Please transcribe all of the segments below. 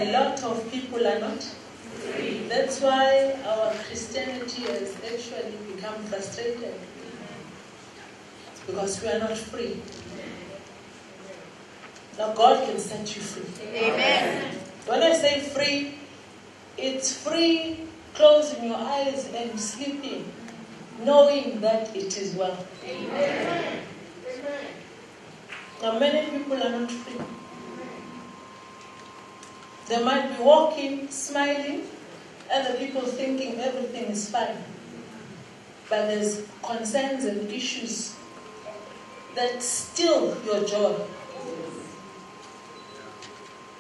a lot of people are not free. That's why our Christianity has actually become frustrated. Because we are not free. Now God can set you free. Amen. When I say free, it's free closing your eyes and sleeping, knowing that it is well. Amen. Now many people are not free. They might be walking, smiling, other people thinking everything is fine. But there's concerns and issues that steal your joy.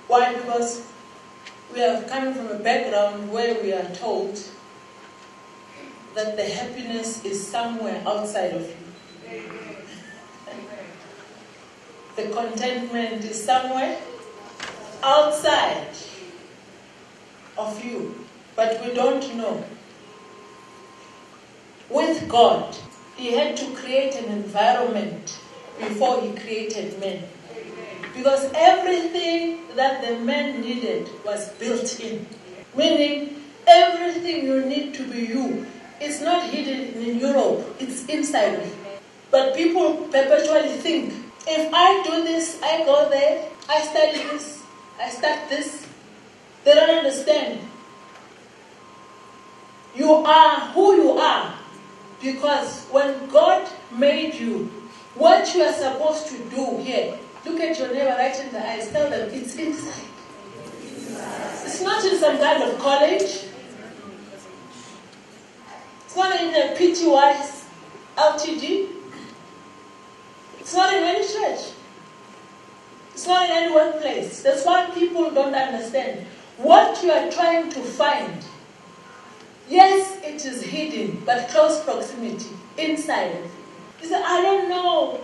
Why? Because we are coming from a background where we are told that the happiness is somewhere outside of you. The contentment is somewhere outside of you. But we don't know. With God, He had to create an environment before He created men. Because everything that the man needed was built in. Meaning, everything you need to be you. It's not hidden in Europe, it's inside of you. But people perpetually think, if I do this, I go there, I study this, I start this. They don't understand. You are who you are. Because when God made you, what you are supposed to do here, look at your neighbor right in the eyes, tell them it's inside. It's not in some kind of college. It's not in a PTY, LTD. It's not in any church. It's not in any workplace. That's why people don't understand. What you are trying to find, yes, it is hidden, but close proximity, inside of you. You say, I don't know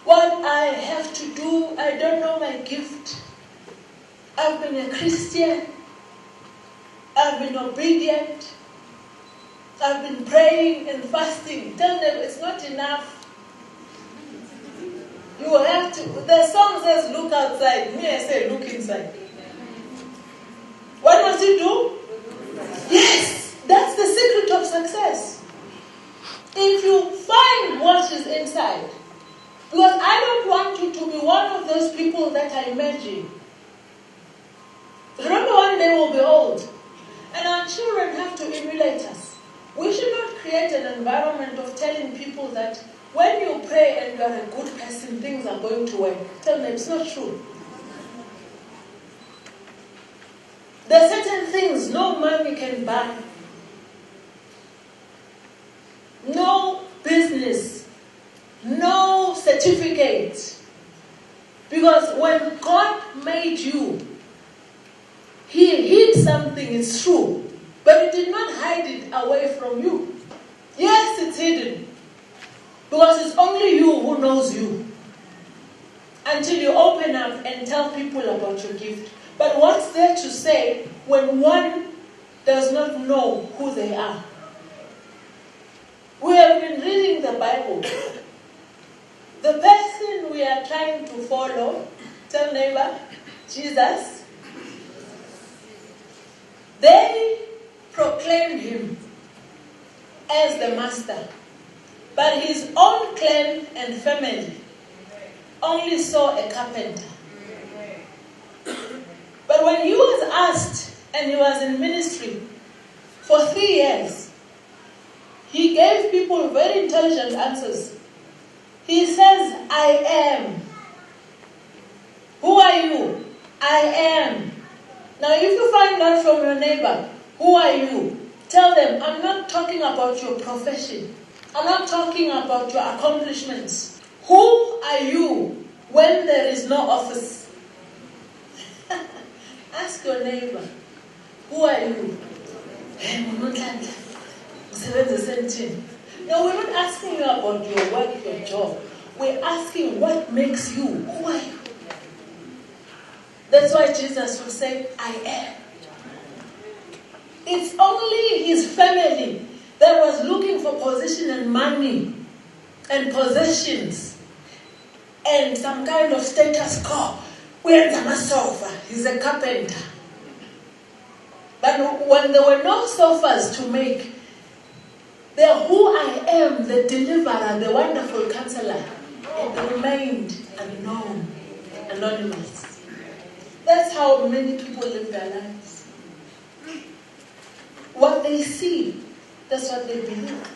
what I have to do. I don't know my gift. I've been a Christian. I've been obedient. I've been praying and fasting. Tell them it's not enough. You have to. The song says, look outside. Me, I say, look inside. What must you do? Yes, that's the secret of success. If you find what is inside. Because I don't want you to be one of those people that I imagine. Remember, one day we'll be old. And our children have to emulate us. We should not create an environment of telling people that when you pray and you are a good person, things are going to work. Tell them it's not true. There are certain things no money can buy. No business. No certificate. Because when God made you, He hid something, it's true. But He did not hide it away from you. Yes, it's hidden. Because it's only you who knows you. Until you open up and tell people about your gift. But what's there to say when one does not know who they are? We have been reading the Bible. The person we are trying to follow, tell neighbor, Jesus, they proclaimed Him as the master. But his own clan and family only saw a carpenter. But when he was asked, and he was in ministry for 3 years, he gave people very intelligent answers. He says, I am. Who are you? I am. Now if you find out from your neighbor, who are you? Tell them, I'm not talking about your profession. I'm not talking about your accomplishments. Who are you when there is no office? Ask your neighbor, who are you? No, we're not asking you about your work, your job. We're asking what makes you. Who are you? That's why Jesus will say, I am. It's only his family that was looking for position and money and possessions and some kind of status quo. sofa. He's a carpenter. But when there were no sofas to make, the who I am, the deliverer, the wonderful counselor, it remained unknown, anonymous. That's how many people live their lives. What they see, that's what they believe.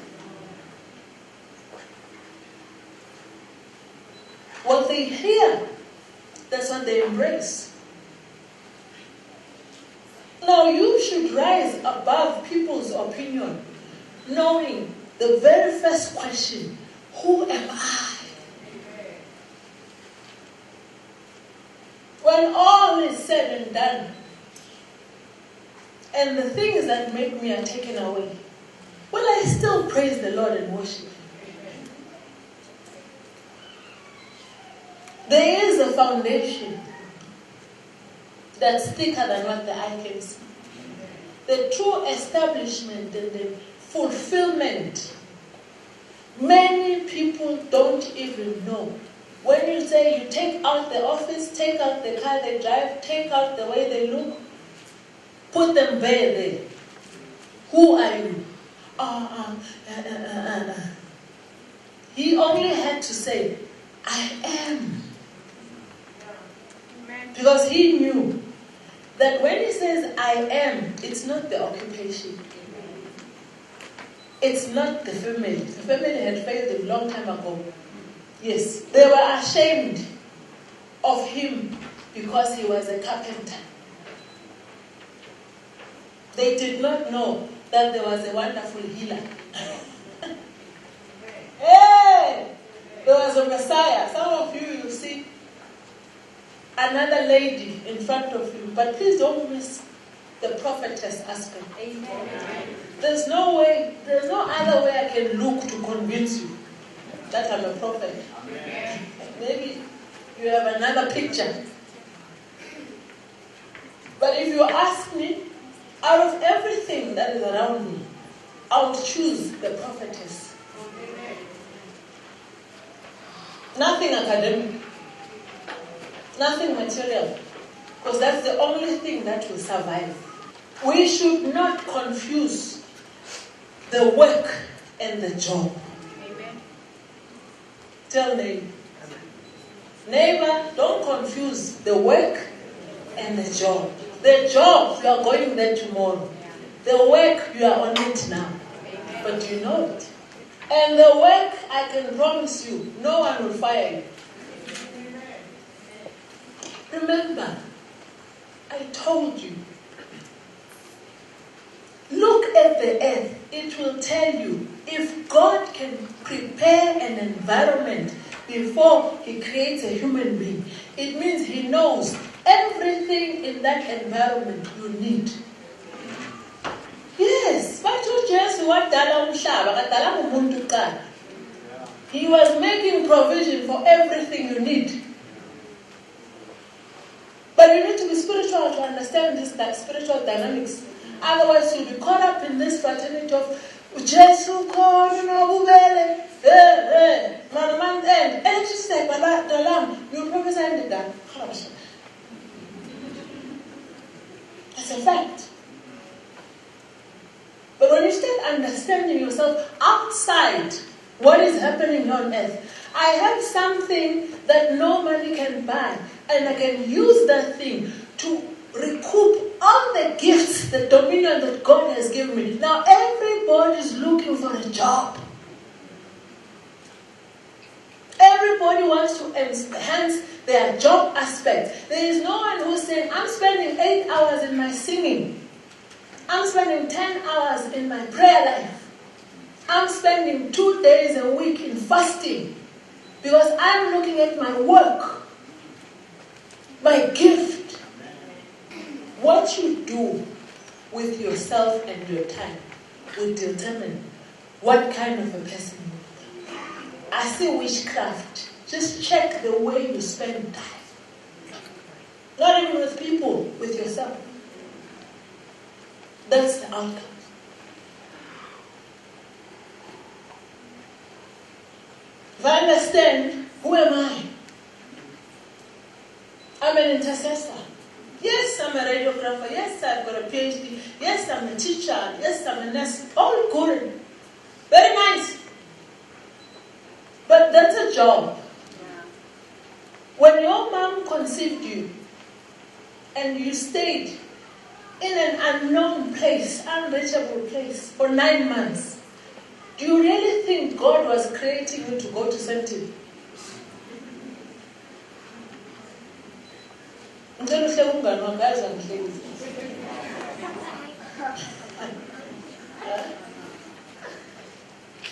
What they hear, that's what they embrace. Now you should rise above people's opinion, knowing the very first question, who am I? When all is said and done, and the things that make me are taken away, will I still praise the Lord and worship Him? There is a foundation that's thicker than what the eye can see. The true establishment and the fulfillment, many people don't even know. When you say you take out the office, take out the car they drive, take out the way they look, put them there. Who are you? He only had to say, I am. Because he knew that when he says I am, it's not the occupation. It's not the family. The family had failed a long time ago. Yes, they were ashamed of him because he was a carpenter. They did not know that there was a wonderful healer. Hey! There was a Messiah. Some of you will see another lady in front of you. But please don't miss the prophetess aspect. Amen. There's no other way I can look to convince you that I'm a prophet. Amen. Maybe you have another picture. But if you ask me, out of everything that is around me, I would choose the prophetess. Amen. Nothing academic. Nothing material. Because that's the only thing that will survive. We should not confuse the work and the job. Amen. Tell neighbor. Neighbor, don't confuse the work and the job. The job, you are going there tomorrow. The work, you are on it now. Amen. But you know it. And the work, I can promise you, no one will fire you. Remember, I told you, look at the earth. It will tell you if God can prepare an environment before He creates a human being. It means He knows everything in that environment you need. Yes, He was making provision for everything you need. But you need to be spiritual to understand this spiritual dynamics. Otherwise, you'll be caught up in this fraternity of Jesu man end. And you say, the lamb, you prophesy that. That's a fact. But when you start understanding yourself outside what is happening on earth, I have something that no money can buy, and I can use that thing to recoup all the gifts, the dominion that God has given me. Now everybody is looking for a job. Everybody wants to enhance their job aspect. There is no one who's saying, I'm spending 8 hours in my singing. I'm spending 10 hours in my prayer life. I'm spending 2 days a week in fasting. Because I'm looking at my work, my gift. What you do with yourself and your time will determine what kind of a person you are. I see witchcraft. Just check the way you spend time. Not even with people, with yourself. That's the outcome. If I understand, who am I? I'm an intercessor. Yes, I'm a radiographer. Yes, I've got a PhD. Yes, I'm a teacher. Yes, I'm a nurse. All good. Very nice. But that's a job. When your mom conceived you and you stayed in an unknown place, unreachable place for 9 months, do you really think God was creating you to go to Sentin?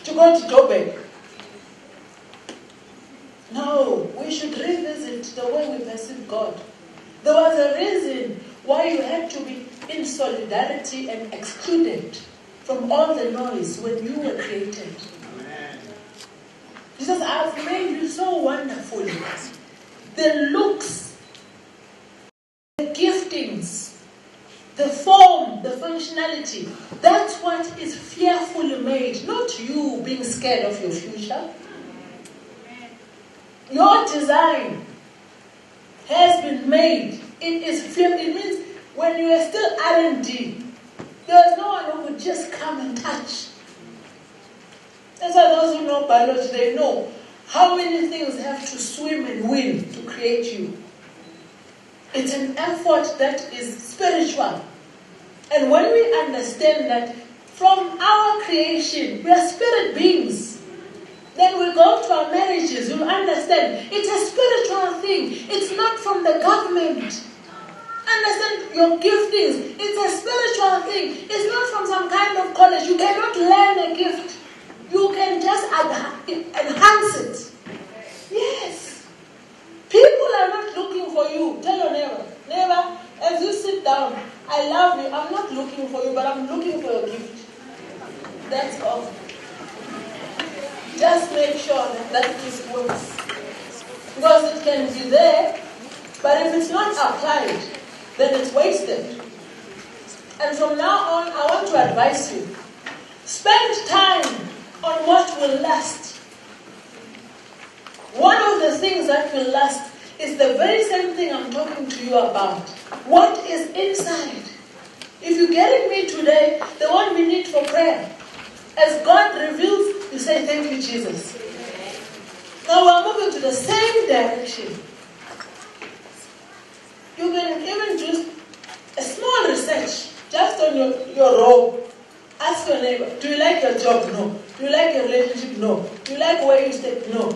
To go to Joburg? No, we should revisit the way we perceive God. There was a reason why you had to be in solidarity and excluded from all the noise when you were created. Amen. He says, I've made you so wonderfully. The looks, the giftings, the form, the functionality, that's what is fearfully made, not you being scared of your future. Your design has been made. It is fearful. It means when you are still R&D, there was no one who could just come and touch. That's why those who know biology, they know how many things have to swim and win to create you. It's an effort that is spiritual. And when we understand that from our creation, we are spirit beings, then we go to our marriages, you'll understand. It's a spiritual thing. It's not from the government. Understand your giftings. It's a spiritual thing. It's not from some kind of college. You cannot learn a gift. You can just enhance it. Yes. People are not looking for you. Tell your neighbor. Neighbor, as you sit down, I love you. I'm not looking for you, but I'm looking for your gift. That's all. Just make sure that this works. Because it can be there, but if it's not applied, then it's wasted. And from now on, I want to advise you. Spend time on what will last. One of the things that will last is the very same thing I'm talking to you about. What is inside? If you get it me today, there won't be need for prayer. As God reveals, you say, thank you, Jesus. Now we're moving to the same direction. You can even do a small research just on your role. Ask your neighbor, do you like your job? No. Do you like your relationship? No. Do you like where you stay? No.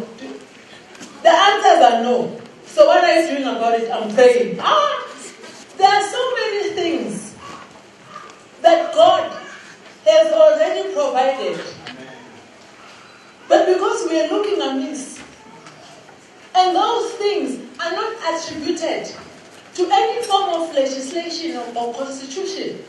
The answers are no. So what are you doing about it? I'm praying. There are so many things that God has already provided. But because we are looking amiss, and those things are not attributed to any form of legislation or constitution,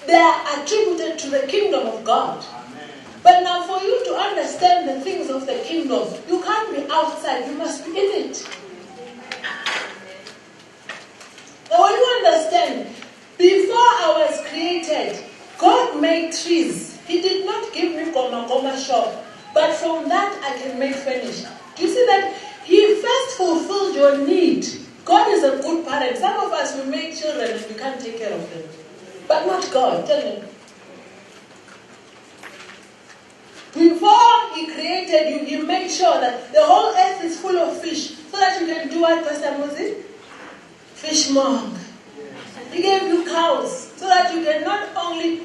they are attributed to the kingdom of God. Amen. But now for you to understand the things of the kingdom, you can't be outside, you must be in it. Now when you understand, before I was created, God made trees. He did not give me goma shop. But from that I can make furniture. Do you see that? He first fulfilled your need. God is a good parent. Some of us, we make children and we can't take care of them. But not God. Tell me. Before He created you, He made sure that the whole earth is full of fish. So that you can do what, Pastor Moses? Fishmong. He gave you cows. So that you can not only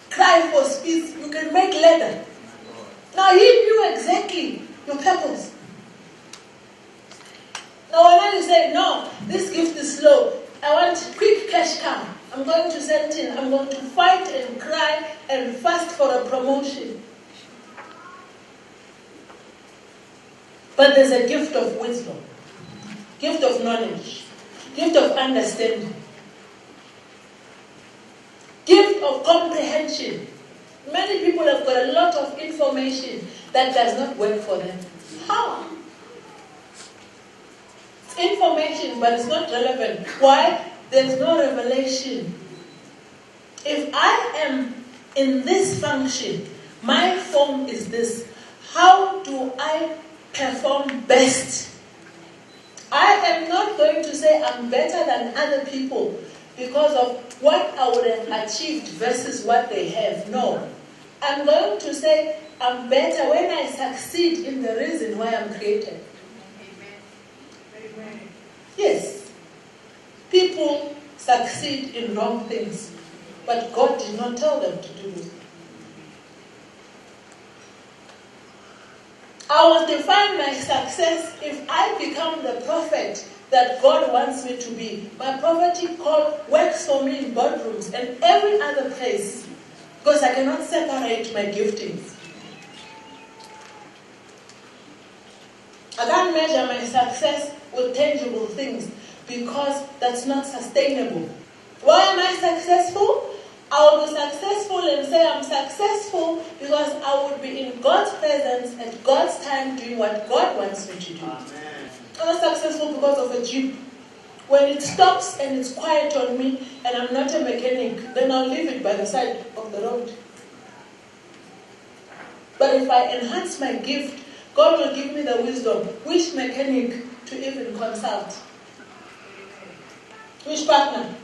cry for speech, you can make leather. Now He knew exactly your purpose. Now when you say, no, this gift is slow, I want quick cash cow, I'm going to send in, I'm going to fight and cry and fast for a promotion. But there's a gift of wisdom, gift of knowledge, gift of understanding, gift of comprehension. Many people have got a lot of information that does not work for them. How? It's information, but it's not relevant. Why? There's no revelation. If I am in this function, my form is this. How do I perform best I am not going to say I'm better than other people because of what I would have achieved versus what they have. No. I'm going to say I'm better when I succeed in the reason why I'm created. Amen. Yes. People succeed in wrong things, but God did not tell them to do it. I will define my success if I become the prophet that God wants me to be. My prophetic call works for me in boardrooms and every other place because I cannot separate my giftings. I can't measure my success with tangible things because that's not sustainable. Why am I successful? I will be successful and say I'm successful because I will be in God's presence at God's time doing what God wants me to do. Amen. I'm not successful because of a Jeep. When it stops and it's quiet on me and I'm not a mechanic, then I'll leave it by the side of the road. But if I enhance my gift, God will give me the wisdom which mechanic to even consult. Which partner?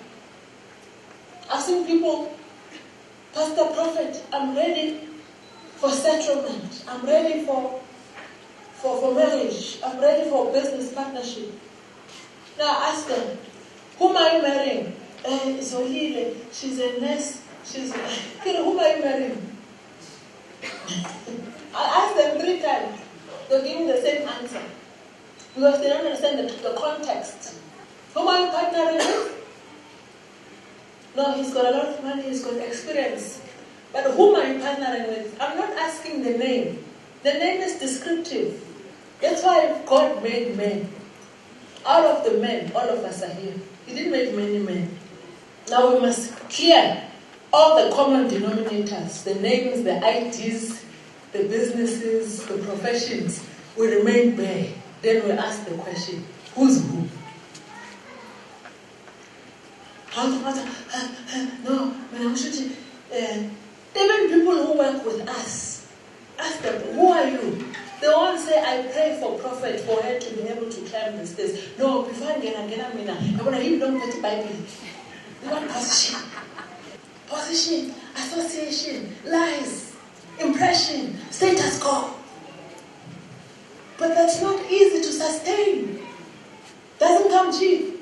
I've seen people, Pastor Prophet, I'm ready for settlement. I'm ready for marriage. I'm ready for business partnership. Now ask them, whom are you marrying? It's Olile. She's a nurse. Whom are you marrying? I ask them 3 times. They'll give me the same answer. Because they don't understand the context. Whom are you partnering with? No, he's got a lot of money, he's got experience. But whom are you partnering with? I'm not asking the name. The name is descriptive. That's why God made men. Out of the men, all of us are here. He didn't make many men. Now we must clear all the common denominators, the names, the IDs, the businesses, the professions. We remain bare. Then we ask the question, who's who? No, even people who work with us, ask them, who are you? They won't say, I pray for prophet for her to be able to climb the stairs. No, before I get I want to him don't put the Bible. They want position. Position, association, lies, impression, status quo. But that's not easy to sustain. Doesn't come cheap.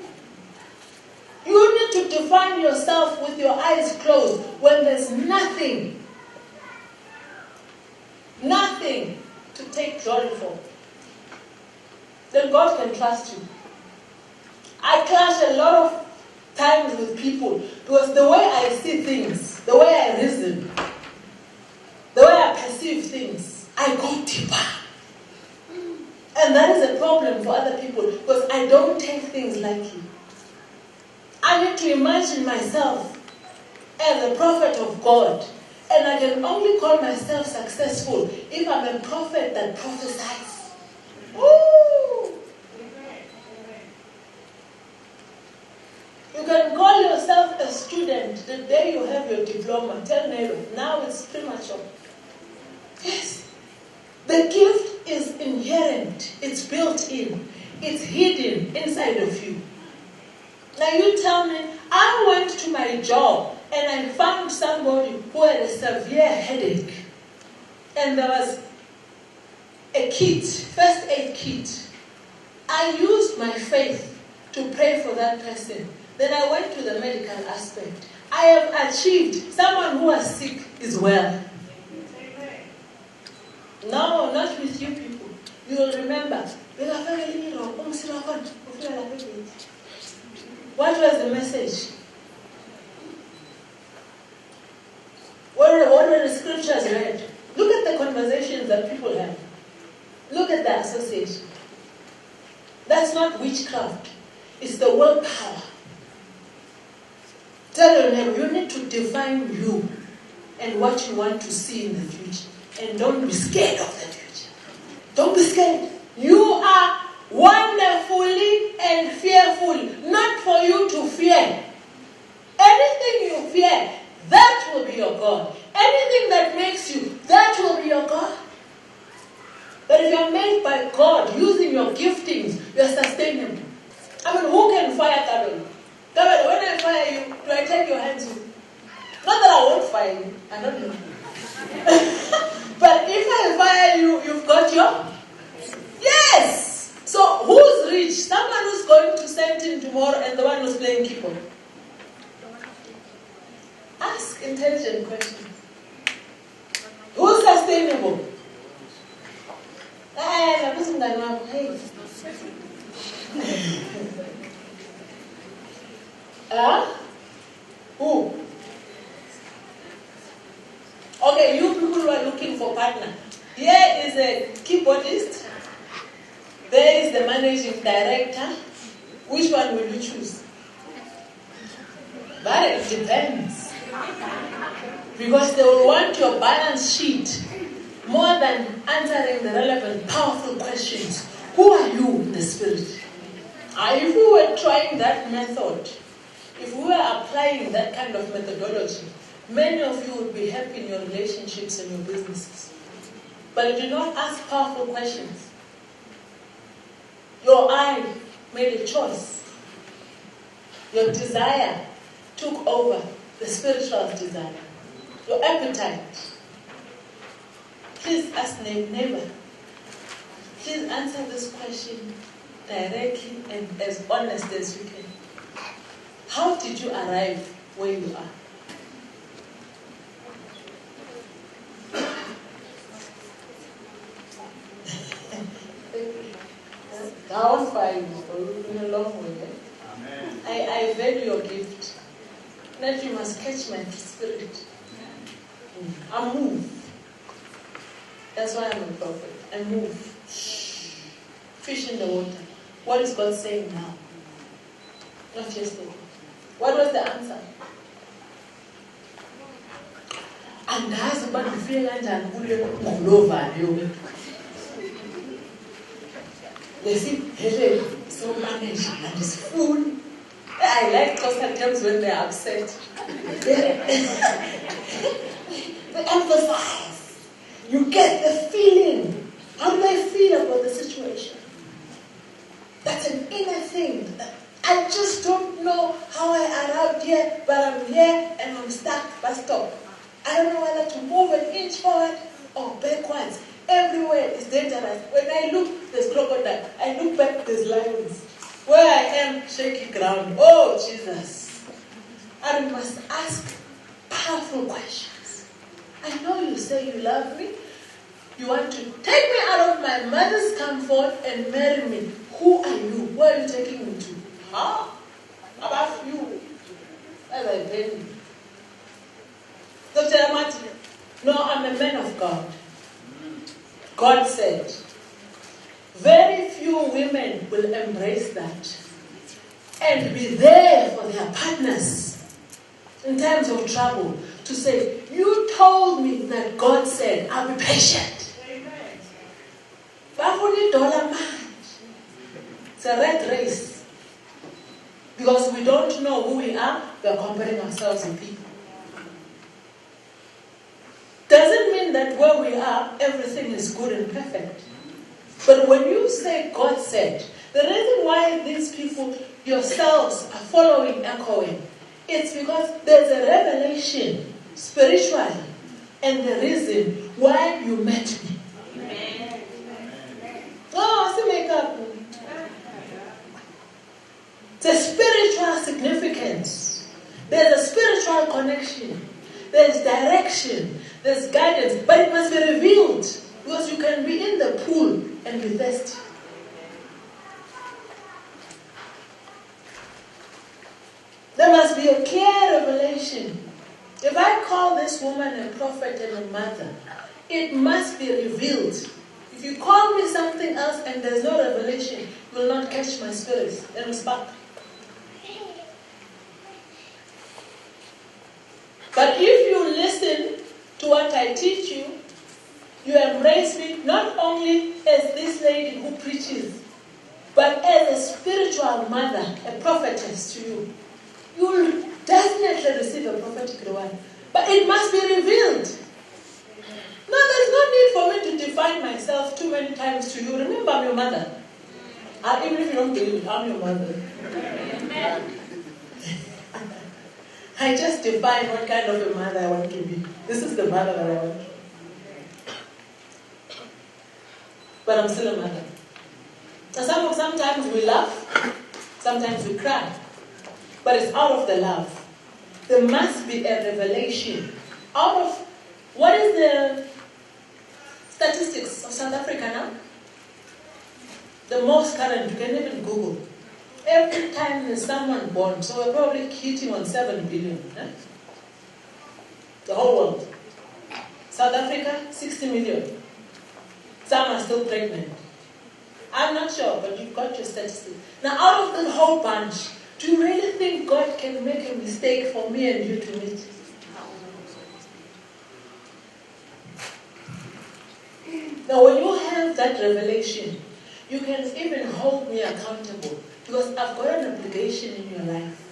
You need to define yourself with your eyes closed when there's nothing to take glory for. Then God can trust you. I clash a lot of times with people because the way I see things, the way I reason, the way I perceive things, I go deeper. And that is a problem for other people because I don't take things lightly. I need to imagine myself as a prophet of God. And I can only call myself successful if I'm a prophet that prophesies. Ooh. You can call yourself a student the day you have your diploma. Tell Nero, now it's premature. Yes. The gift is inherent. It's built in. It's hidden inside of you. Now you tell me, I went to my job and I found somebody who had a severe headache. And there was a kit, first aid kit. I used my faith to pray for that person. Then I went to the medical aspect. I have achieved. Someone who was sick is well. No, not with you people. You will remember. What was the message? What were the scriptures read? Look at the conversations that people have. Look at the association. That's not witchcraft. It's the willpower. Tell your neighbor, you need to define you and what you want to see in the future. And don't be scared of the future. Don't be scared. You are wonderfully and fearfully, not for you to fear. Anything you fear, that will be your God. Anything that makes you, that will be your God. But if you're made by God, using your giftings, you're sustainable. I mean, who can fire Kabel? Kabel, when I fire you, do I take your hands with? Not that I won't fire you. I don't know. But if I fire you, you've got your... Yes! So who's rich? Someone who's going to send him tomorrow and the one who's playing keyboard. Ask intelligent questions. Who's sustainable? Hey. Who? Okay, you people who are looking for partner. Here is a keyboardist. There is the managing director. Which one will you choose? But it depends. Because they will want your balance sheet more than answering the relevant, powerful questions. Who are you in the spirit? If we were trying that method, if we were applying that kind of methodology, many of you would be happy in your relationships and your businesses. But you do not ask powerful questions. Your eye made a choice. Your desire took over the spiritual desire. Your appetite. Please ask neighbor. Please answer this question directly and as honest as you can. How did you arrive where you are? I won't fire you. You're in a long way. Amen. I value your gift. That you must catch my spirit. I move. That's why I'm a prophet. I move. Fish in the water. What is God saying now? Not yesterday. What was the answer? Andazi uba ndifike kanjani kule ngolova leyo. Lesi so managed and is full. I like constant terms when they're upset. They emphasize. You get the feeling. How do I feel about the situation? That's an inner thing. I just don't know how I arrived here, but I'm here and I'm stuck, but stop. I don't know whether to move an inch forward or backwards. Everywhere is dangerous. When I look, there's crocodile. I look back, there's lions. Where I am, shaky ground. Oh, Jesus. And we must ask powerful questions. I know you say you love me. You want to take me out of my mother's comfort and marry me. Who are you? Where are you taking me to? Huh? About you. As I tell you. Dr. Amati, no, I'm a man of God. God said, very few women will embrace that and be there for their partners in times of trouble to say, you told me that God said, I'll be patient. Amen. It's a red race. Because we don't know who we are, we are comparing ourselves with people. Doesn't mean that where we are, everything is good and perfect. But when you say God said, the reason why these people yourselves are following, echoing, it's because there's a revelation spiritually and the reason why you met me. Amen. Oh, see makeup. It's a spiritual significance. There's a spiritual connection. There's direction. There's guidance. But it must be revealed. Because you can be in the pool and be thirsty. There must be a clear revelation. If I call this woman a prophet and a mother, it must be revealed. If you call me something else and there's no revelation, you will not catch my spirit and spark. But if you listen to what I teach you, you embrace me not only as this lady who preaches, but as a spiritual mother, a prophetess to you. You will definitely receive a prophetic reward. But it must be revealed. No, there's no need for me to define myself too many times to you. Remember, I'm your mother. Even if you don't believe it, I'm your mother. I just define what kind of a mother I want to be. This is the mother that I want. But I'm still a mother. And sometimes we laugh, sometimes we cry. But it's out of the love. There must be a revelation. Out of, what is the statistics of South Africa now? The most current, you can even Google. Every time there's someone born, so we're probably hitting on 7 billion. The whole world. South Africa, 60 million. Some are still pregnant. I'm not sure, but you've got your statistics. Now, out of the whole bunch, do you really think God can make a mistake for me and you to meet? Now, when you have that revelation, you can even hold me accountable because I've got an obligation in your life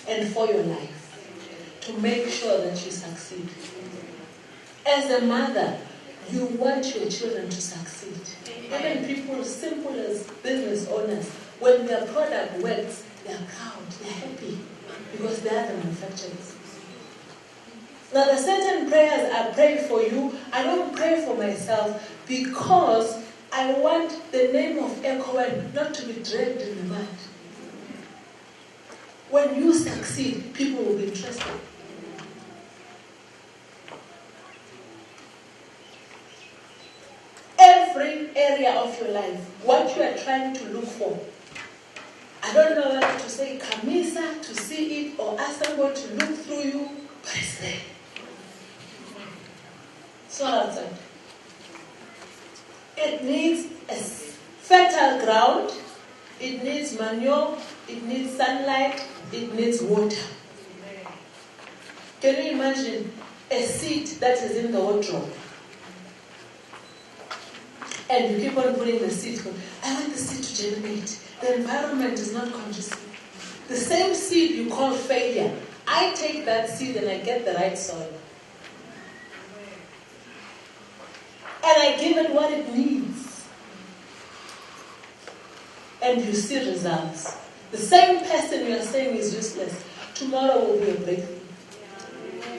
and for your life to make sure that you succeed. As a mother, you want your children to succeed. Even people simple as business owners, when their product works, they are proud, they are happy because they are the manufacturers. Now, the certain prayers I pray for you, I don't pray for myself because I want the name of ECOWAN not to be dragged in the mud. When you succeed, people will be interested. Every area of your life, what you are trying to look for. I don't know whether to say Kamisa to see it or ask somebody to look through you, but it's there. It's not outside. It needs a fertile ground, it needs manure, it needs sunlight, it needs water. Can you imagine a seed that is in the wardrobe? And you keep on putting the seed. I want the seed to germinate. The environment is not conducive. The same seed you call failure, I take that seed and I get the right soil. And I give it what it needs. And you see results. The same person you are saying is useless, tomorrow will be a breakthrough.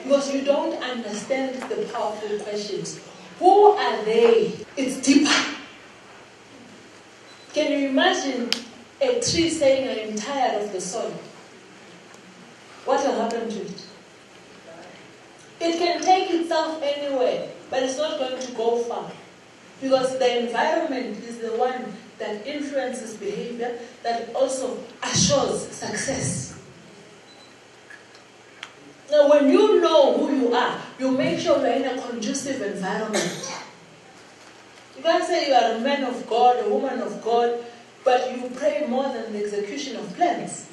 Because you don't understand the powerful questions. Who are they? It's deeper. Can you imagine a tree saying, I am tired of the soil? What will happen to it? It can take itself anywhere, but it's not going to go far. Because the environment is the one that influences behavior, that also assures success. Now, when you know who you are, you make sure you're in a conducive environment. You can't say you are a man of God, a woman of God, but you pray more than the execution of plans.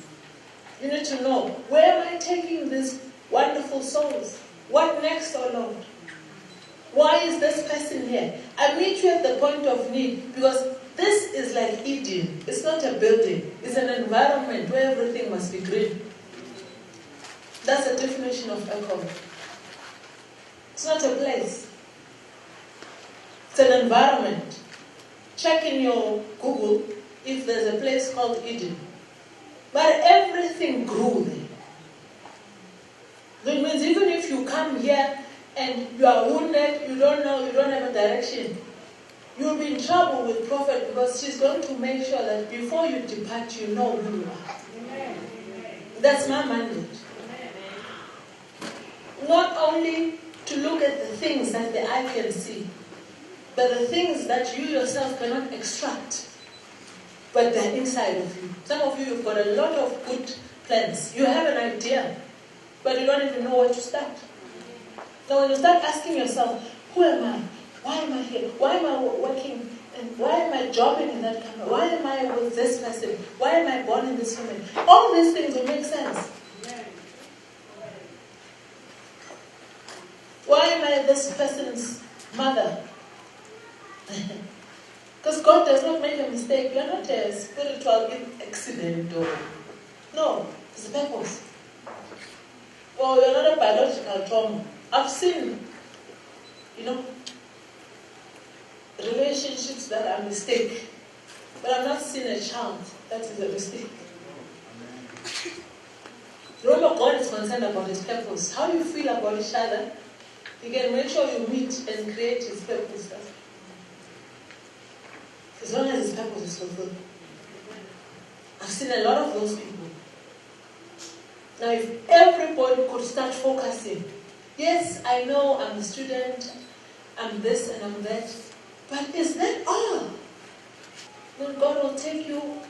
You need to know, where am I taking these wonderful souls? What next, oh Lord? Why is this person here? I meet you at the point of need because this is like Eden. It's not a building. It's an environment where everything must be green. That's the definition of alcohol. It's not a place. It's an environment. Check in your Google if there's a place called Eden. But everything grew there. That means even if you come here and you are wounded, you don't know, you don't have a direction, you'll be in trouble with Prophet because she's going to make sure that before you depart, you know who you are. Amen. That's my mandate. Not only to look at the things that the eye can see, but the things that you yourself cannot extract, but they're inside of you. Some of you have got a lot of good plans. You have an idea, but you don't even know where to start. So when you start asking yourself, who am I? Why am I here? Why am I working? And why am I jobbing in that company? Why am I with this person? Why am I born in this family? All these things will make sense. Why am I this person's mother? Because God does not make a mistake. You are not a spiritual accident. No, it's a purpose. Well, you're not a biological trauma. I've seen, relationships that are a mistake. But I've not seen a child that is a mistake. Remember, God is concerned about His purpose. How you feel about each other, He can make sure you meet and create His purpose. As long as His purpose is fulfilled. I've seen a lot of those people. Now, if everybody could start focusing, yes, I know I'm a student, I'm this and I'm that, but is that all? Then God will take you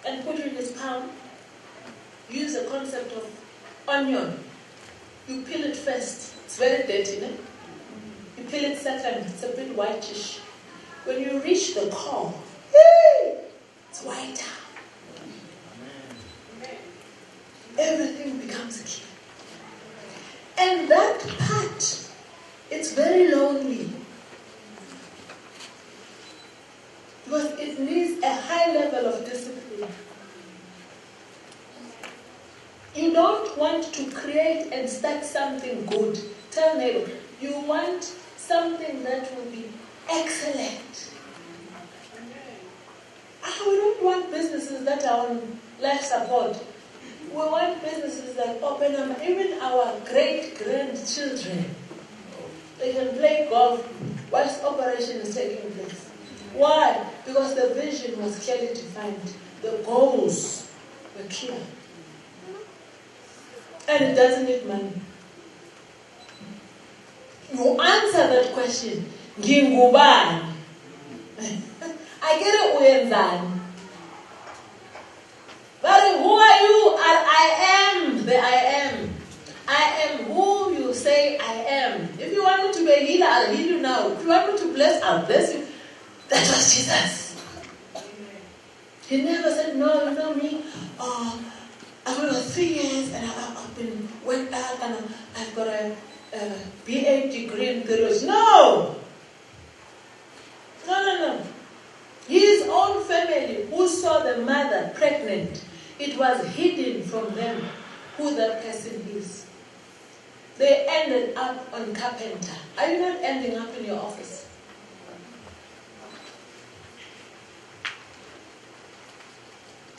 and put you in His palm. Use the concept of onion. You peel it first. It's very dirty, no? You peel it second. It's a bit whitish. When you reach the core, it's whiter. Everything becomes clear. And that part, it's very lonely. Because it needs a high level of discipline. You don't want to create and start something good. Tell neighbor, you want something that will be excellent. We don't want businesses that are on life support. We want businesses that open up. Even our great-grandchildren, they can play golf whilst operation is taking place. Why? Because the vision was clearly defined. The goals were clear. And it doesn't need money. You answer that question. Ngingubani? I get it uyenzani. But who are you? I am the I am. I am who you say I am. If you want me to be a healer, I'll heal you now. If you want me to bless, I'll bless you. That was Jesus. He never said, no, you know me. I've got 3 years and I've been went out and I've got a BA degree in theology. No! No. His own family, who saw the mother pregnant, it was hidden from them who that person is. They ended up on carpenter. Are you not ending up in your office?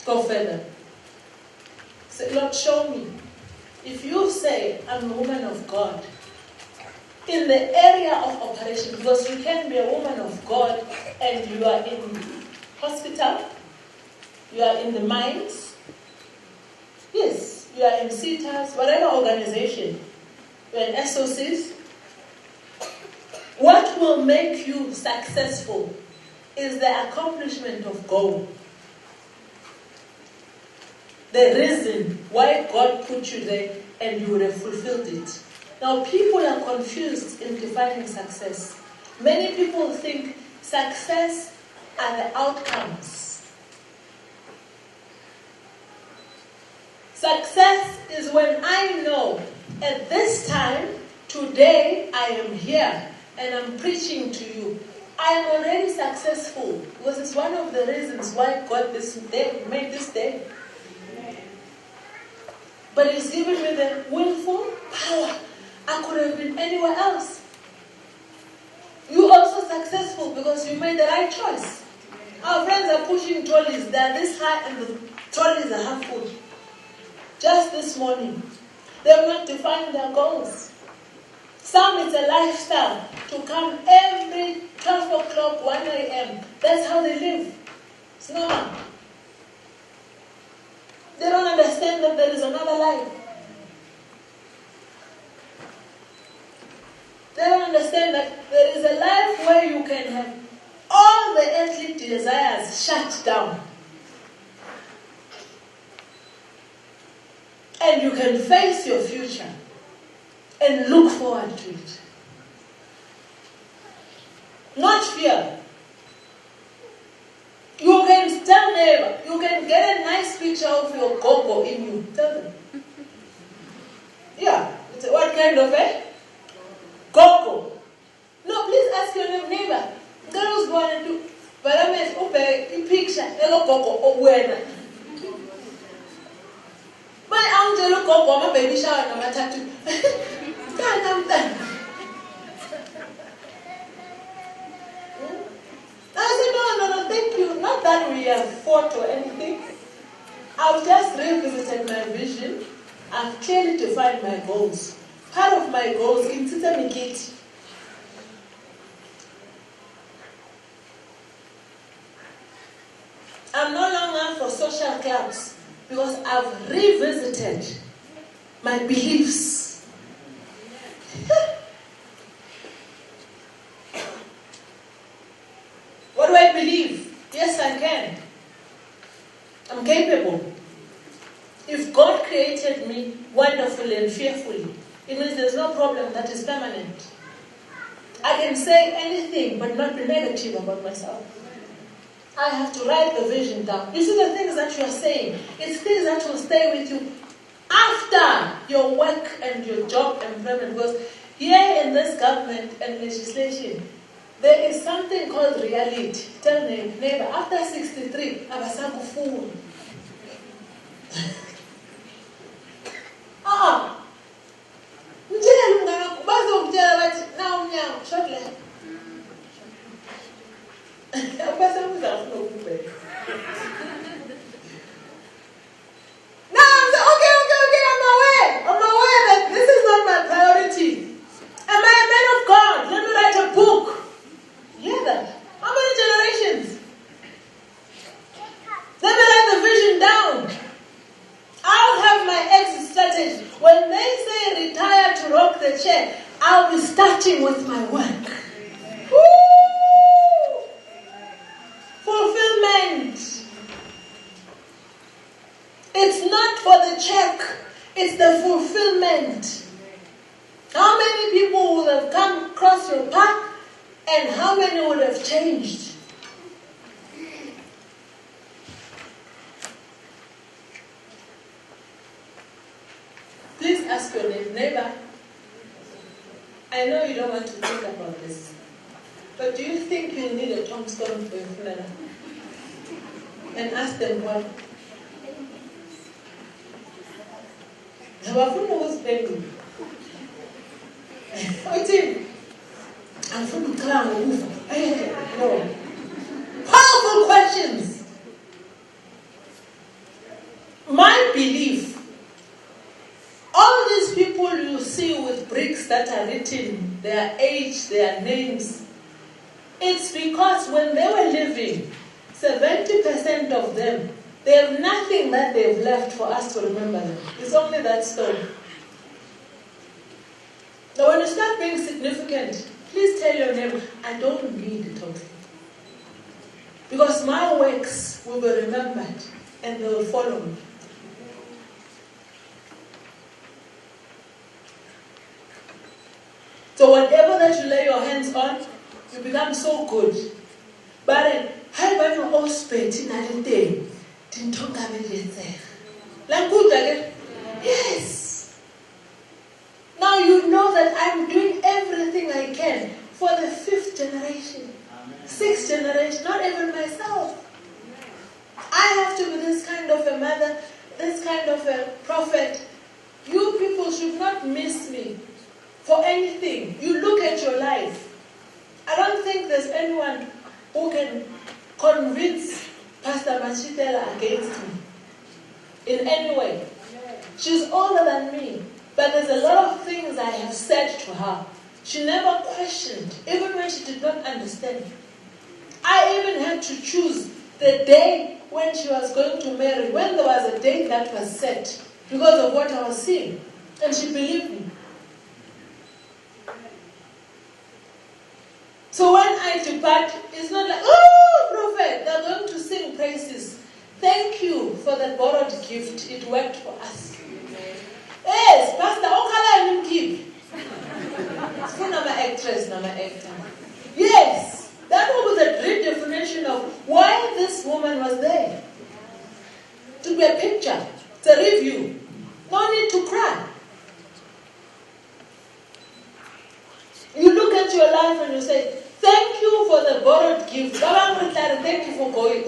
Go further. Say, Lord, show me. If you say, I'm a woman of God, in the area of operation, because you can be a woman of God and you are in hospital, you are in the mines, yes, you are in CETAs, whatever organization, you are in SOCs. What will make you successful is the accomplishment of goal. The reason why God put you there and you would have fulfilled it. Now, people are confused in defining success. Many people think success are the outcomes. Success is when I know at this time, today, I am here and I'm preaching to you. I am already successful because it's one of the reasons why God made this day. But He's given me the willful power. I could have been anywhere else. You also successful because you made the right choice. Our friends are pushing trolleys. They are this high and the trolleys are half full. Just this morning. They have not defined their goals. Some it's a lifestyle to come every 12 o'clock, 1 a.m. That's how they live. It's normal. They don't understand that there is another life. They don't understand that there is a life where you can have all the earthly desires shut down. And you can face your future and look forward to it. Not fear. You can tell neighbor, you can get a nice picture of your gogo in you. Tell them. Yeah. What kind of a gogo? No, please ask your neighbor. Girls want to do. But I mean, a picture. Hello, gogo. Oh, when? But I'm just gogo. My baby shower. I'm tattoo. I said, no, thank you. Not that we have fought or anything. I've just revisited my vision. I've clearly defined my goals. Part of my goals is to communicate. I'm no longer for social clubs because I've revisited my beliefs. What do I believe? Yes, I can. I'm capable. If God created me wonderfully and fearfully, it means there's no problem that is permanent. I can say anything but not be negative about myself. I have to write the vision down. You see the things that you are saying, it's things that will stay with you after your work and your job employment. Because here in this government and legislation, there is something called reality. Tell neighbor, after 63, abasaku fool. I'm aware that this is not my priority. Am I a man of God? Let me write a book. Hear that? How many generations? Let me write the vision down. I'll have my exit strategy. When they say retire to rock the chair, I'll be starting with my work. Woo! Fulfillment. It's not for the check. It's the fulfillment. How many people would have come across your path and how many would have changed? Please ask your neighbor. I know you don't want to think about this, but do you think you need a tombstone for your funeral? And ask them why. Who's begging? I'm from the clan. No. Powerful questions. My belief, all these people you see with bricks that are written, their age, their names, it's because when they were living, 70% of them, they have nothing that they've left for us to remember them. It's only that stone. Now when you start being significant, please tell your neighbor, I don't need a tombstone. Because my works will be remembered and they will follow me. So whatever that you lay your hands on, you become so good. But how about your own spit in anything? Yes. Now you know that I'm doing everything I can for the 5th generation, 6th generation, not even myself. I have to be this kind of a mother, this kind of a prophet. You people should not miss me for anything. You look at your life. I don't think there's anyone who can convince Pastor Machitela against me in any way. She's older than me, but there's a lot of things I have said to her. She never questioned, even when she did not understand. I even had to choose the day when she was going to marry, when there was a date that was set because of what I was seeing. And she believed me. So when I depart, it's not like, oh, prophet, they're going to sing praises. Thank you for the borrowed gift. It worked for us. Yes, Pastor, Okala and keep. I'm an actress, I'm an actor. Yes, that was a great definition of why this woman was there. To be a picture, it's a review. No need to cry. You look at your life and you say, thank you for the borrowed gift. Thank you for going.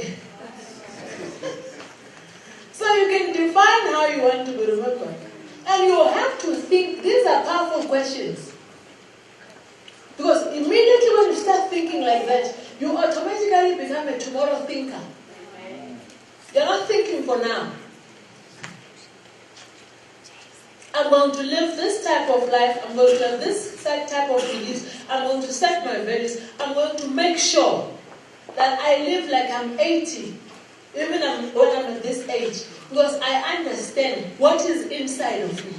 So you can define how you want to be remembered. And you have to think, these are powerful questions. start thinking like that, you automatically become a tomorrow thinker. You're not thinking for now. I'm going to live this type of life. I'm going to have this type of beliefs. I'm going to set my values. I'm going to make sure that I live like I'm 80, even when I'm at this age, because I understand what is inside of me.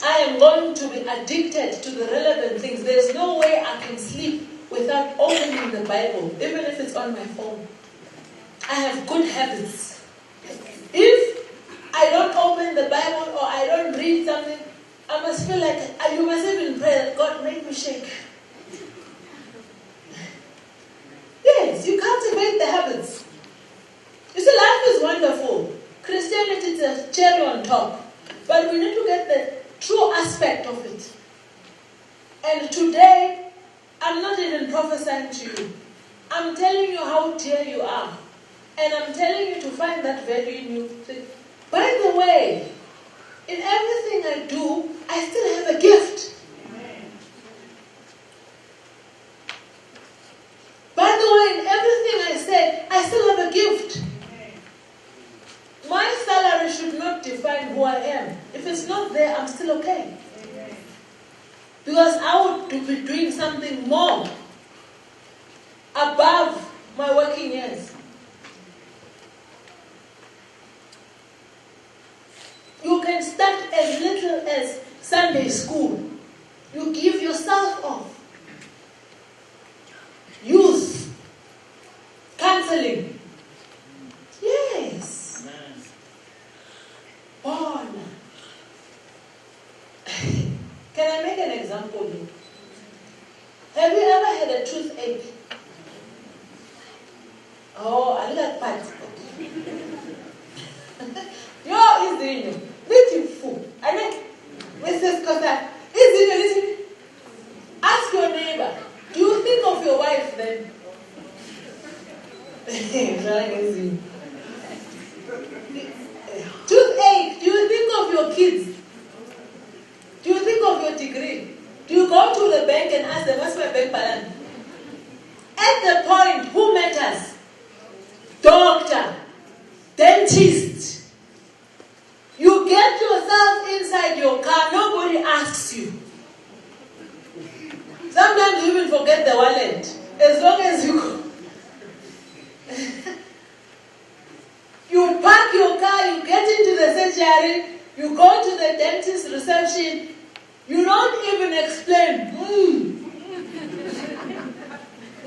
I am going to be addicted to the relevant things. There's no way I can sleep without opening the Bible, even if it's on my phone. I have good habits. If I don't open the Bible or I don't read something, I must feel like, you must even pray that God make me shake. Yes, you cultivate the habits. You see, life is wonderful. Christianity is a cherry on top. But we need to get the true aspect of it. And today, I'm not even prophesying to you. I'm telling you how dear you are. And I'm telling you to find that value in you. By the way, in everything I do, I still have a gift. By the way, in everything I say, I still have a gift. My salary should not define who I am. If it's not there, I'm still okay. Because I would be doing something more above my working years. You can start as little as Sunday school. You give yourself off. Youth. Counseling. Yes. Born. Can I make an example here? Have you ever had a toothache? Oh, I like that. Yo, is in beautiful. I like Mrs. Costa. Is in listen. Ask your neighbor. Do you think of your wife then? Toothache. Do you think of your kids? Do you think of your degree? Do you go to the bank and ask them, what's my bank balance? At the point, who matters? Doctor, dentist. You get yourself inside your car, nobody asks you. Sometimes you even forget the wallet. As long as you go. You park your car, you get into the surgery, you go to the dentist reception, you don't even explain.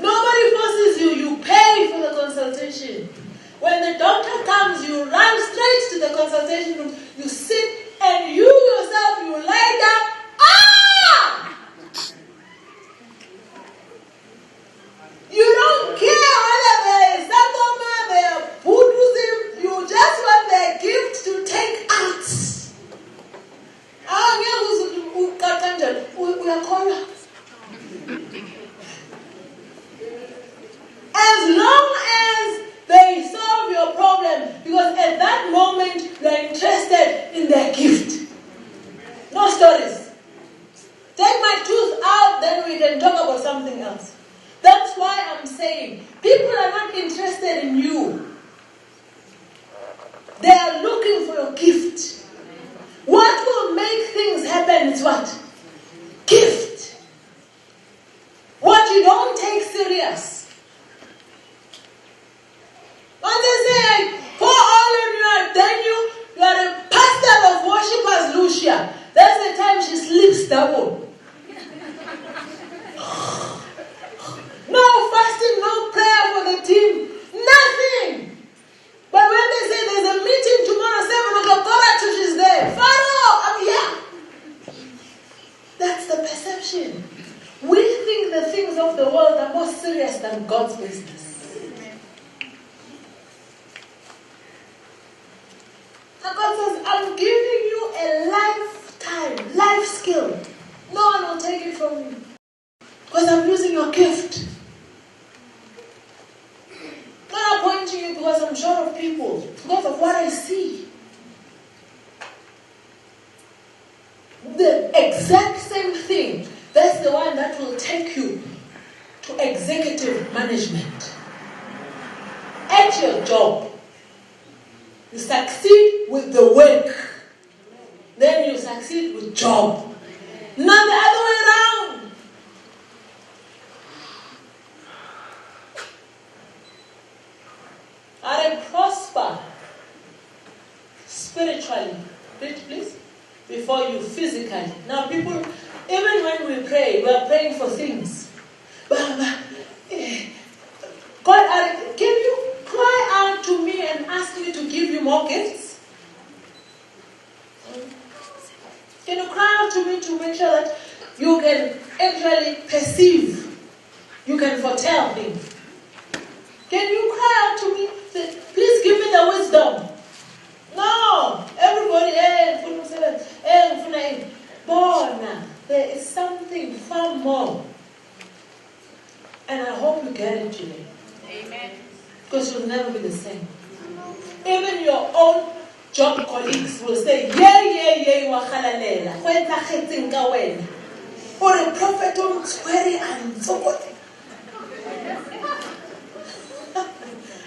Nobody forces you, you pay for the consultation. When the doctor comes, you run straight to the consultation room, you sit, and you yourself, you lie down. Ah! You don't care whether there is Sangoma, there are Buddhism, you just want their gift to take out. We are calling. As long as they solve your problem, because at that moment you are interested in their gift. No stories. Take my tooth out, then we can talk about something else. That's why I'm saying people are not interested in you. They are looking for your gift. What will make things happen is what? Gift. What you don't take serious. When they say, pour all on you, then you are a pastor of worshippers, Lucia. That's the time she sleeps double. No fasting, no prayer for the team. Nothing. But when they say there's a meeting tomorrow, 7 o'clock, go back till she's there. Pharaoh, I'm here. That's the perception. We think the things of the world are more serious than God's business. And God says, I'm giving you a lifetime, life skill. No one will take it from you. Because I'm using your gift. Not appointing you because I'm short of people. Because of what I see. The exact same take you to executive management. At your job, you succeed with the work. Then you succeed with job. Not the other way around. Are prosper spiritually, please, before you physically. Now people, even when we pray, we are praying for things. God, can you cry out to me and ask me to give you more gifts? Can you cry out to me to make sure that you can actually perceive, you can foretell things? Can you cry out to me, say, please give me the wisdom? No, everybody, there is something far more. And I hope you get it today. Amen. Because you'll never be the same. Even your own job colleagues will say, wakalalela. Kwenta khetsinga wena. Or a prophet on swearing and so what?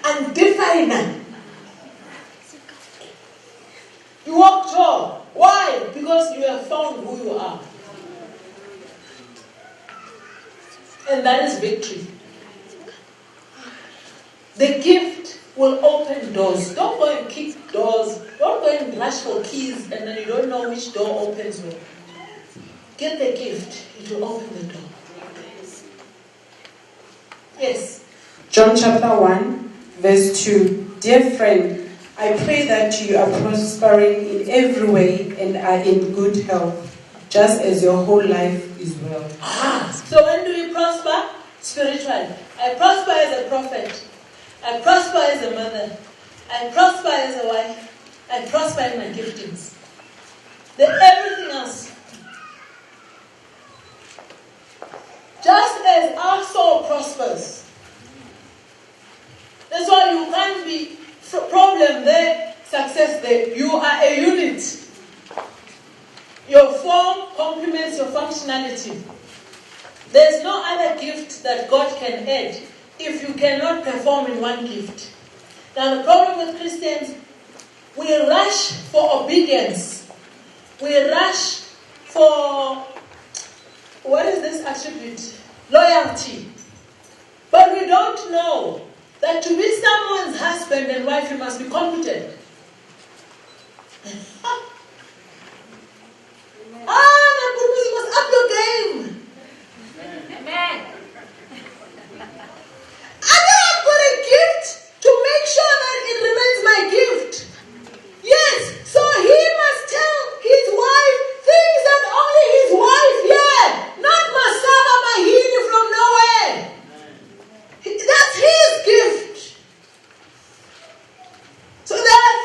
And define. You walk tall. Why? Because you have found who you are. And that is victory. The gift will open doors. Don't go and kick doors. Don't go and rush for keys and then you don't know which door opens where. Get the gift. It will open the door. Yes. John chapter 1, verse 2. Dear friend, I pray that you are prospering in every way and are in good health, just as your whole life is well. So when do we prosper? Spiritually. I prosper as a prophet. I prosper as a mother. I prosper as a wife. I prosper in my giftings. Everything else. Just as our soul prospers. That's why you can't be problem there, success there. You are a unit. Your form complements your functionality. There's no other gift that God can add if you cannot perform in one gift. Now the problem with Christians, we rush for obedience. We rush for, what is this attribute? Loyalty. But we don't know that to be someone's husband and wife, you must be competent. You must up your game. Amen. I've got a gift to make sure that it remains my gift. Yes, so he must tell his wife things that only his wife, not Masaba Mahini from nowhere. That's his gift. So there are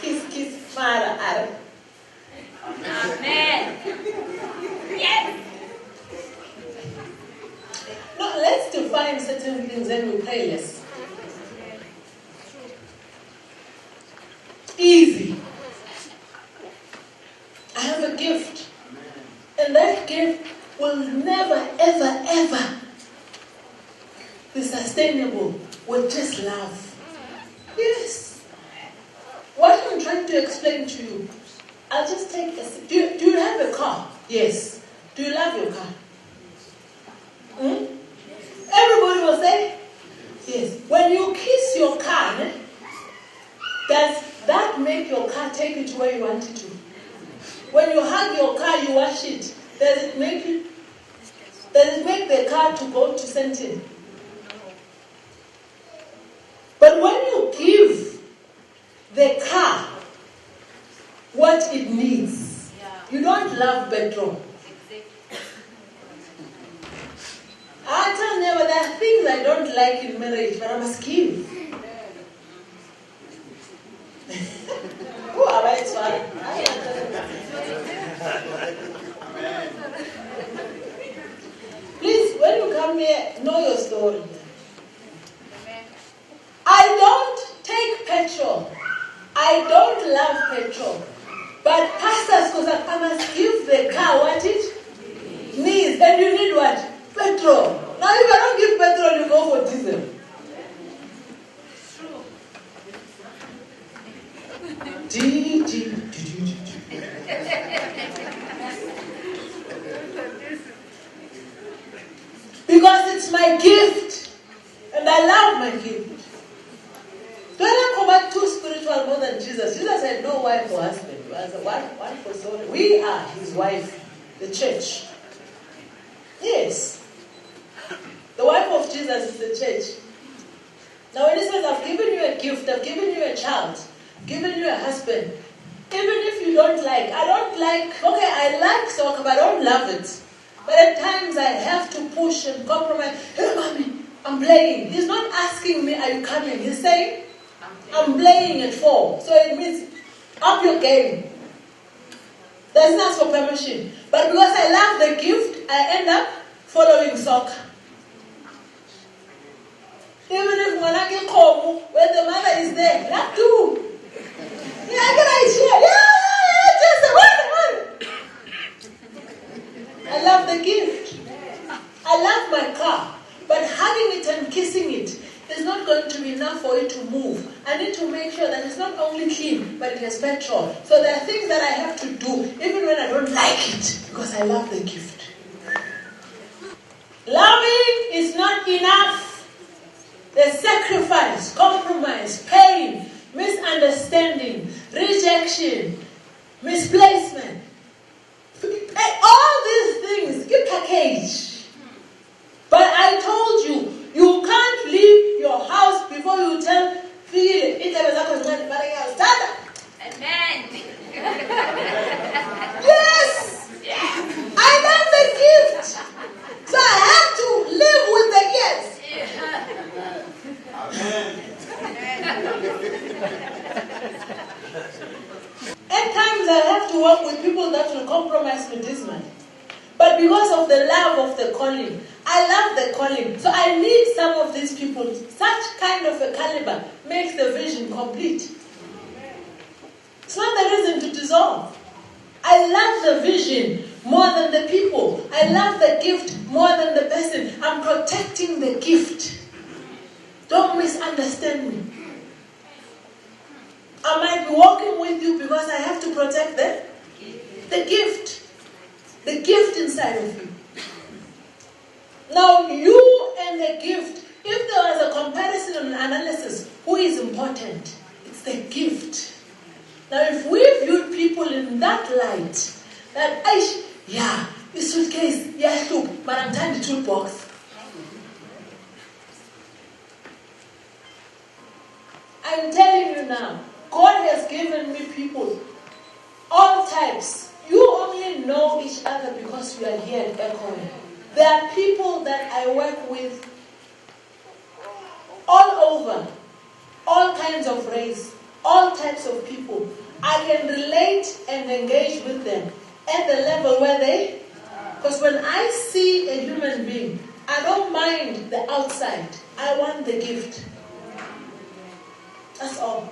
Kiss, kiss, mara, ara. Amen. Yes. No, let's define certain things and we pray less. Easy. I have a gift. And that gift will never, ever, ever be sustainable with just love. Yes. What I'm trying to explain to you, I'll just take a... Do you have a car? Yes. Do you love your car? Everybody will say, yes. When you kiss your car, does that make your car take you to where you want it to? When you hug your car, you wash it. Does it make the car to go to Sentin? But when you give the car what it needs, you don't love petrol. I tell never, there are things I don't like in marriage, but I must give. Who am I Please, when you come here, know your story. I don't take petrol. I don't love petrol. But pastors, because I must give the car what it needs. And you need what? Petrol. Now if I don't give petrol, you go for diesel. Because it's my gift. And I love my gift. Don't I come back too spiritual more than Jesus? Jesus had no wife or husband. He was one for soul. We are his wife, the church. Yes. The wife of Jesus is the church. Now when he says, I've given you a gift, I've given you a child, given you a husband, even if you don't like, I like soccer, but I don't love it. But at times I have to push and compromise. Hey, mommy, I'm playing. He's not asking me, are you coming? He's saying, I'm playing at 4. So it means, up your game. Doesn't ask for permission. But because I love the gift, I end up following soccer. Even if Manaki Komu, when the mother is there, that too. Yeah, I can idea. I love the gift. I love my car. But hugging it and kissing it is not going to be enough for it to move. I need to make sure that it's not only clean, but it has petrol. So there are things that I have to do, even when I don't like it, because I love the gift. Loving is not enough. There's sacrifice, compromise, pain, misunderstanding, rejection, misplacement. All these things, give package. But I told you, you can't leave your house before you tell Philip. Amen. Yes! I love the gift. So I have to live with the gift. At times I have to work with people that will compromise me this money. But because of the love of the calling, I love the calling. So I need some of these people. Such kind of a caliber makes the vision complete. It's not the reason to dissolve. I love the vision more than the people. I love the gift more than the person. I'm protecting the gift. Don't misunderstand me. I might be walking with you because I have to protect the gift. The gift inside of you. Now, you and the gift, if there was a comparison and analysis, who is important? It's the gift. Now, if we viewed people in that light, that, the suitcase, look, but I'm tying the toolbox. I'm telling you now, God has given me people, all types. You only know each other because you are here at Echoing. There are people that I work with all over, all kinds of race, all types of people. I can relate and engage with them at the level where they... Because when I see a human being, I don't mind the outside. I want the gift. That's all.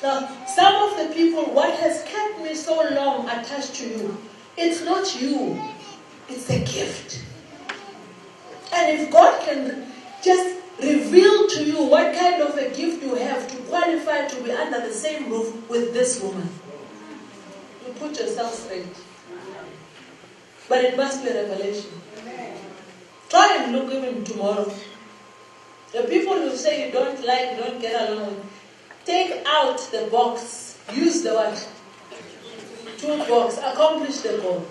Now, some of the people, what has kept me so long attached to you, it's not you. It's a gift. And if God can just reveal to you what kind of a gift you have to qualify to be under the same roof with this woman, you put yourself straight. But it must be a revelation. Try and look even tomorrow. The people who say you don't like, don't get along with, take out the box. Use the what? Toolbox. Accomplish the goal.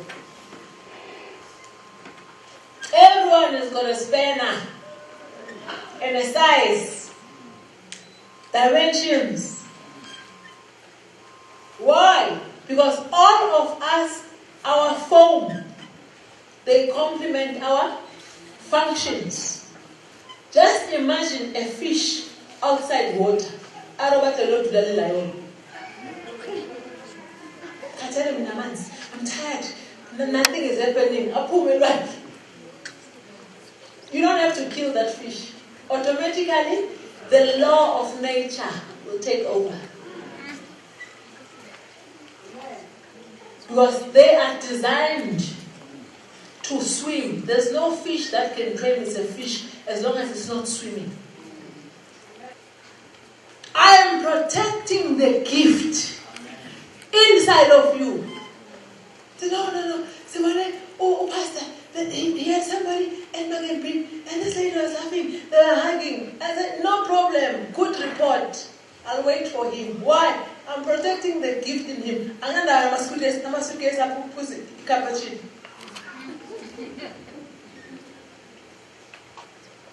Everyone has got a spanner and a size, dimensions. Why? Because all of us, our form, they complement our functions. Just imagine a fish outside water. I'm tired. Nothing is happening. You don't have to kill that fish. Automatically, the law of nature will take over. Because they are designed to swim. There's no fish that can claim it's a fish as long as it's not swimming. I am protecting the gift inside of you. No. Oh, Pastor, he had somebody and this lady was laughing, they were hugging. I said, no problem, good report. I'll wait for him. Why? I'm protecting the gift in him.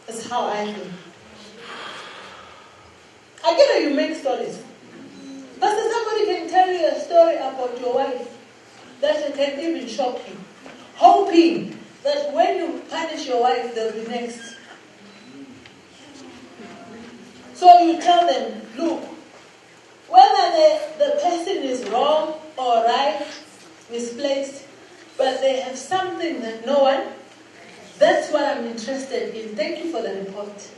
That's how I feel. I get that you make stories. But somebody can tell you a story about your wife that can even shock you, hoping that when you punish your wife, they'll be next. So you tell them, look, whether the person is wrong or right, misplaced, but they have something that no one, that's what I'm interested in. Thank you for the report.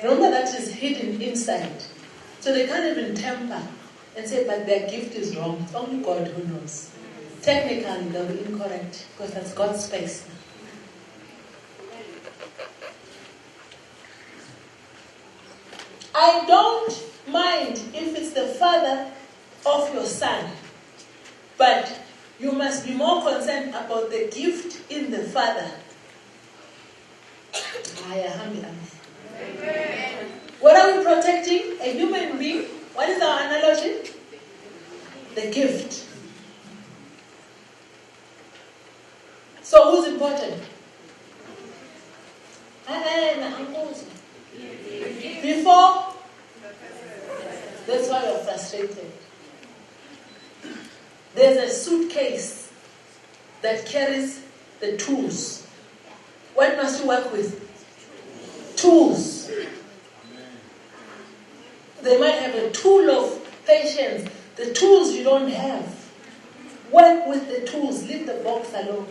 Remember, that is hidden inside. So they can't even temper and say, but their gift is wrong. It's only God who knows. Technically, they'll be incorrect because that's God's space. I don't mind if it's the father of your son, but you must be more concerned about the gift in the father. What are we protecting? A human being. What is our analogy? The gift. So who's important? Before, that's why you're frustrated. There's a suitcase that carries the tools. What must you work with? Tools. They might have a tool of patience. The tools you don't have. Work with the tools. Leave the box alone.